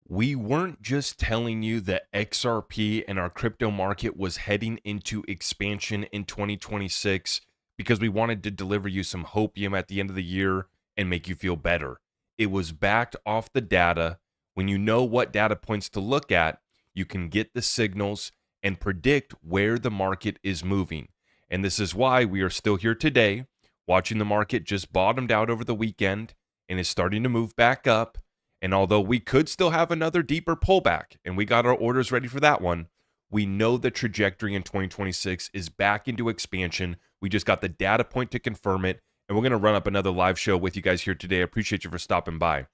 We weren't just telling you that XRP and our crypto market was heading into expansion in 2026 because we wanted to deliver you some hopium at the end of the year and make you feel better. It was backed off the data. When you know what data points to look at, you can get the signals and predict where the market is moving. And this is why we are still here today, watching the market just bottomed out over the weekend and is starting to move back up. And although we could still have another deeper pullback, and we got our orders ready for that one, we know the trajectory in 2026 is back into expansion. We just got the data point to confirm it, and we're going to run up another live show with you guys here today. I appreciate you for stopping by.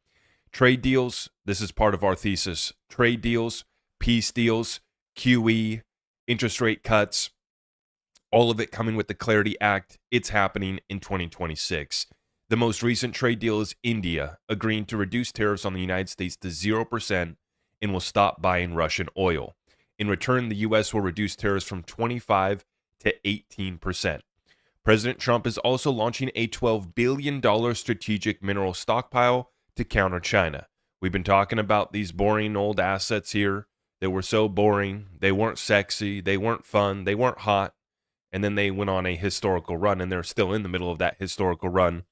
Trade deals, this is part of our thesis. Trade deals, peace deals, QE, interest rate cuts, all of it coming with the Clarity Act. It's happening in 2026. The most recent trade deal is India agreeing to reduce tariffs on the United States to 0% and will stop buying Russian oil. In return, the U.S. will reduce tariffs from 25 to 18%. President Trump is also launching a $12 billion strategic mineral stockpile to counter China. We've been talking about these boring old assets here. They were so boring. They weren't sexy. They weren't fun. They weren't hot. And then they went on a historical run, and they're still in the middle of that historical run.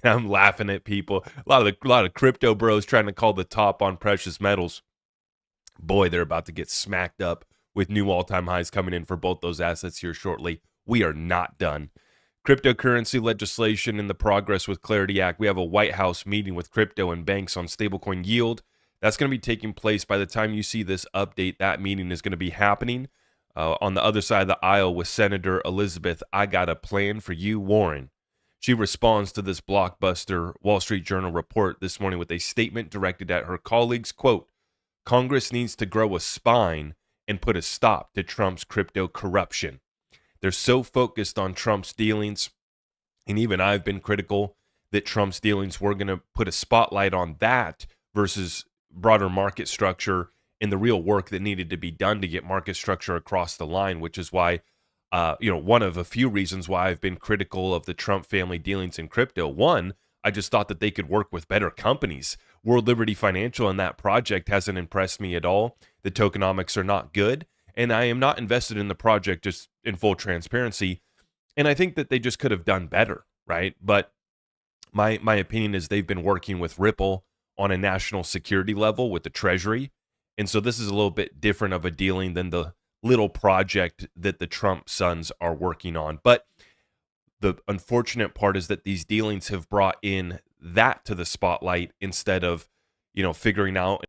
And I'm laughing at people. A lot of crypto bros trying to call the top on precious metals. Boy, they're about to get smacked up with new all-time highs coming in for both those assets here shortly. We are not done. Cryptocurrency legislation and the progress with Clarity Act. We have a White House meeting with crypto and banks on stablecoin yield. That's going to be taking place by the time you see this update. That meeting is going to be happening on the other side of the aisle with Senator Elizabeth. I got a plan for you, Warren. She responds to this blockbuster Wall Street Journal report this morning with a statement directed at her colleagues. Quote, Congress needs to grow a spine and put a stop to Trump's crypto corruption. They're so focused on Trump's dealings, and even I've been critical that Trump's dealings were going to put a spotlight on that versus broader market structure and the real work that needed to be done to get market structure across the line, which is why one of a few reasons why I've been critical of the Trump family dealings in crypto. One, I just thought that they could work with better companies. World Liberty Financial and that project hasn't impressed me at all. The tokenomics are not good, and I am not invested in the project, just in full transparency. And I think that they just could have done better, right? But my opinion is they've been working with Ripple on a national security level with the Treasury. And so this is a little bit different of a dealing than the little project that the Trump sons are working on. But the unfortunate part is that these dealings have brought in that to the spotlight instead of, figuring out